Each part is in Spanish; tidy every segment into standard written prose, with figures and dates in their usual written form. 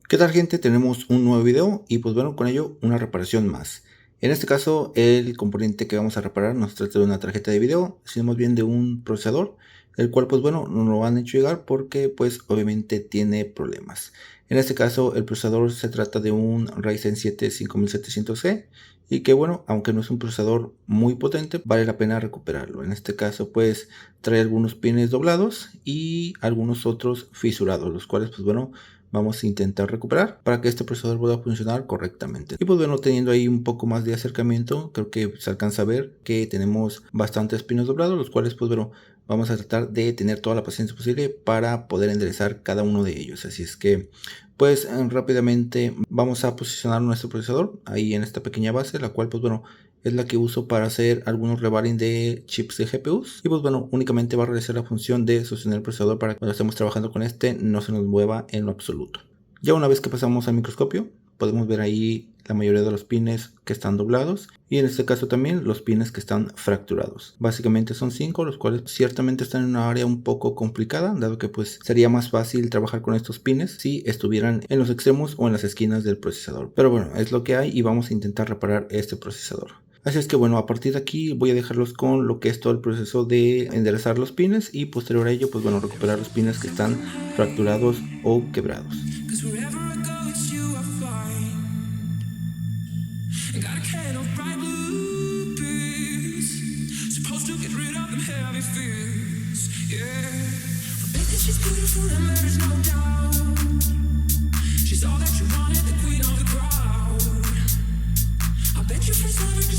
¿Qué tal, gente? Tenemos un nuevo video y pues bueno, con ello una reparación más. En este caso el componente que vamos a reparar no se trata de una tarjeta de video, sino más bien de un procesador, el cual pues bueno, no lo han hecho llegar porque pues obviamente tiene problemas. En este caso el procesador se trata de un Ryzen 7 5700C y que bueno, aunque no es un procesador muy potente, vale la pena recuperarlo. En este caso pues trae algunos pines doblados y algunos otros fisurados, los cuales pues bueno, vamos a intentar recuperar para que este procesador pueda funcionar correctamente. Y pues bueno, teniendo ahí un poco más de acercamiento, creo que se alcanza a ver que tenemos bastantes pinos doblados, los cuales pues bueno, vamos a tratar de tener toda la paciencia posible para poder enderezar cada uno de ellos. Así es que pues rápidamente vamos a posicionar nuestro procesador ahí en esta pequeña base, la cual pues bueno, es la que uso para hacer algunos revaling de chips de GPUs. Y pues bueno, únicamente va a realizar la función de sostener el procesador para que cuando estemos trabajando con este no se nos mueva en lo absoluto. Ya una vez que pasamos al microscopio, podemos ver ahí la mayoría de los pines que están doblados y en este caso también los pines que están fracturados. Básicamente son 5, los cuales ciertamente están en una área un poco complicada, dado que pues sería más fácil trabajar con estos pines si estuvieran en los extremos o en las esquinas del procesador. Pero bueno, es lo que hay y vamos a intentar reparar este procesador. Así es que bueno, a partir de aquí voy a dejarlos con lo que es todo el proceso de enderezar los pines y posterior a ello pues bueno, recuperar los pines que están fracturados o quebrados.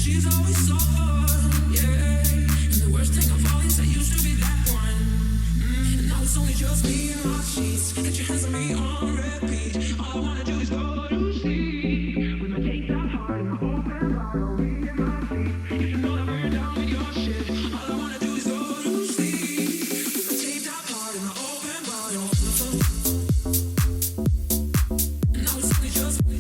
She's always so fun, yeah. And the worst thing of all is I used to be that one. And now it's only just me and my sheets. Get your hands on me on repeat. All I wanna do is go to sleep. With my take that heart and my open bottle, me and my feet. You should know that we're down with your shit. All I wanna do is go to sleep. With my take that heart and my open bottle. And now it's only just me.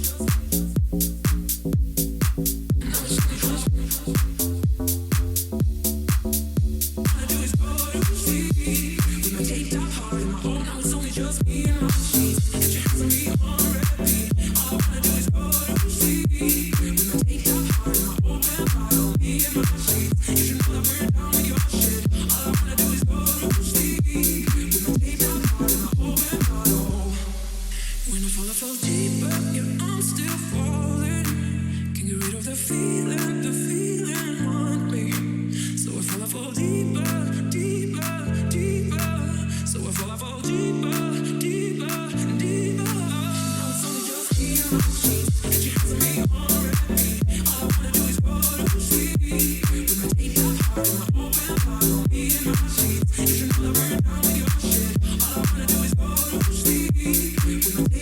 When I fall deeper, yeah, I'm still falling. Can't get rid of the feeling haunt me. So I fall deeper, deeper, deeper. So I fall deeper, deeper, deeper. Now it's only just me and my sheets. Get your hands on me on repeat. All I wanna do is go to sleep. With my take that heart and my open bottle, me and my feet. You should know that we're down with your shit. All I wanna do is go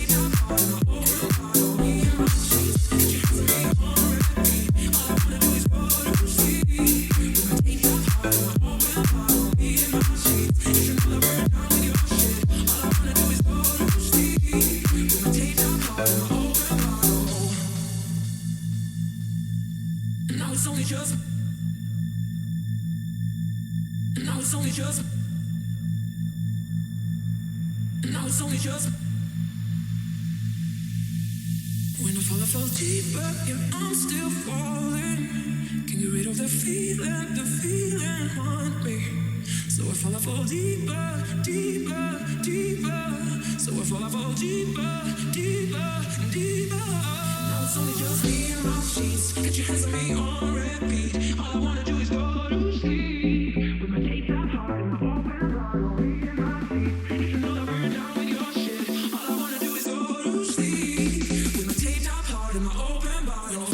to sleep. With my take that heart and my open bottle. Now it's only just me. Now it's only just me. All I wanna do is go to sleep. With my take that heart and my open. Now it's only just me and my sheets. Get your hands on me on repeat. All I wanna do is go to sleep. With my take that heart and my open bottle. Me and my sheets. You should know that we're down with your shit. All I wanna do is go to sleep. With my take that heart and my open bottle.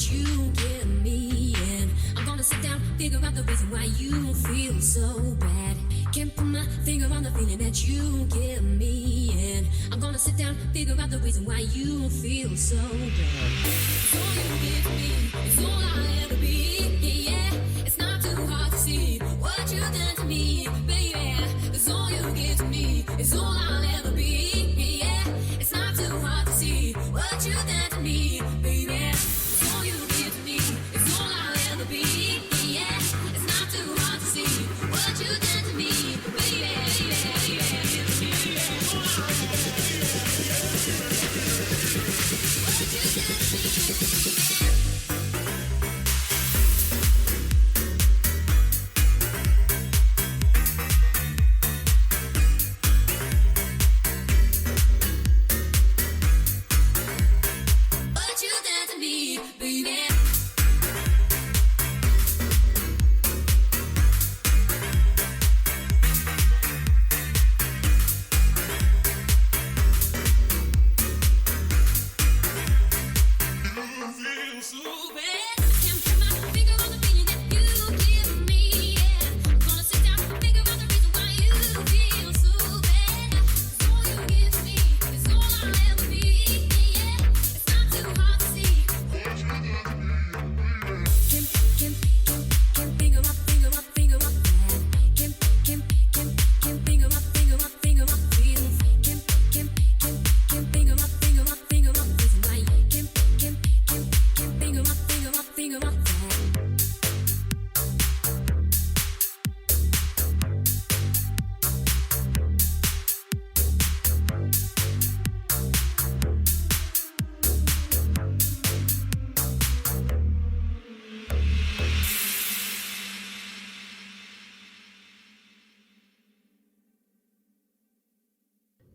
that you give me, and I'm gonna sit down, figure out the reason why you feel so bad. Can't put my finger on the feeling that you give me, and I'm gonna sit down, figure out the reason why you feel so bad. It's all you give me, it's all I'll ever be, yeah. It's not too hard to see what you've done to me, baby. It's all you give to me, it's all I'll ever be, yeah. It's not too hard to see what you've done to me, baby. It's all you give to me, it's all I'll ever be, yeah. It's not too hard to see what you've done to me, baby. What you done to me, baby.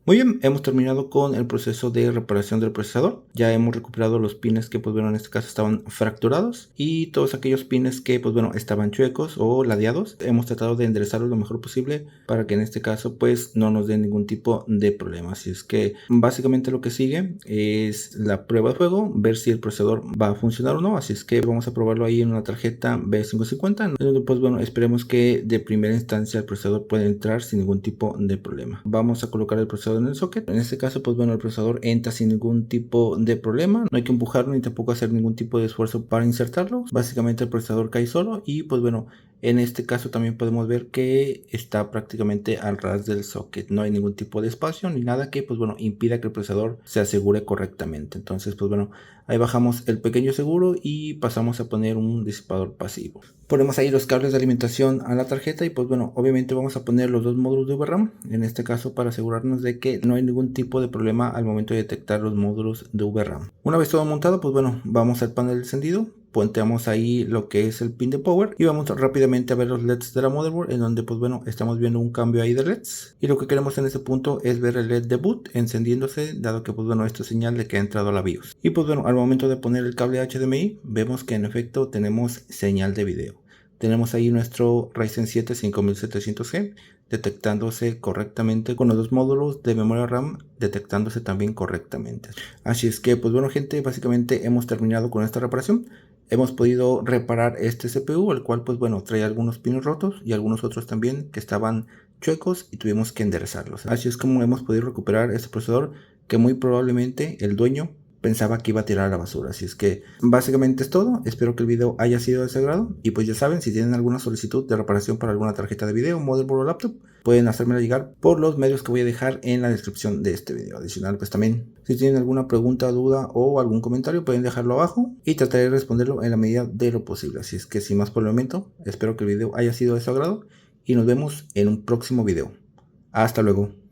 Muy bien, hemos terminado con el proceso de reparación del procesador. Ya hemos recuperado los pines que, pues bueno, en este caso estaban fracturados y todos aquellos pines que, pues bueno, estaban chuecos o ladeados. Hemos tratado de enderezarlos lo mejor posible para que en este caso, pues, no nos den ningún tipo de problema. Así es que básicamente lo que sigue es la prueba de juego, ver si el procesador va a funcionar o no. Así es que vamos a probarlo ahí en una tarjeta B550, donde, pues bueno, esperemos que de primera instancia el procesador pueda entrar sin ningún tipo de problema. Vamos a colocar el procesador en el socket. En este caso, pues bueno, el procesador entra sin ningún tipo de problema. No hay que empujarlo ni tampoco hacer ningún tipo de esfuerzo para insertarlo. Básicamente el procesador cae solo y pues bueno, en este caso también podemos ver que está prácticamente al ras del socket. No hay ningún tipo de espacio ni nada que, pues bueno, impida que el procesador se asegure correctamente. Entonces, pues bueno, ahí bajamos el pequeño seguro y pasamos a poner un disipador pasivo. Ponemos ahí los cables de alimentación a la tarjeta y pues bueno, obviamente vamos a poner los dos módulos de VRAM, en este caso para asegurarnos de que no hay ningún tipo de problema al momento de detectar los módulos de VRAM. Una vez todo montado, pues bueno, vamos al panel de encendido, ponteamos ahí lo que es el pin de power y vamos rápidamente a ver los LEDs de la motherboard, en donde pues bueno, estamos viendo un cambio ahí de LEDs y lo que queremos en este punto es ver el LED de boot encendiéndose, dado que pues bueno, esto es señal de que ha entrado a la BIOS. Y pues bueno, al momento de poner el cable HDMI, vemos que en efecto tenemos señal de video. Tenemos ahí nuestro Ryzen 7 5700G detectándose correctamente, con los dos módulos de memoria RAM detectándose también correctamente. Así es que pues bueno gente, básicamente hemos terminado con esta reparación. Hemos podido reparar este CPU, el cual pues bueno, trae algunos pines rotos y algunos otros también que estaban chuecos y tuvimos que enderezarlos. Así es como hemos podido recuperar este procesador que muy probablemente el dueño pensaba que iba a tirar a la basura. Así es que básicamente es todo. Espero que el video haya sido de su agrado. Y pues ya saben, si tienen alguna solicitud de reparación para alguna tarjeta de video, motherboard o laptop, pueden hacérmela llegar por los medios que voy a dejar en la descripción de este video. Adicional, pues también, si tienen alguna pregunta, duda o algún comentario, pueden dejarlo abajo y trataré de responderlo en la medida de lo posible. Así es que sin más por el momento, espero que el video haya sido de su agrado y nos vemos en un próximo video. Hasta luego.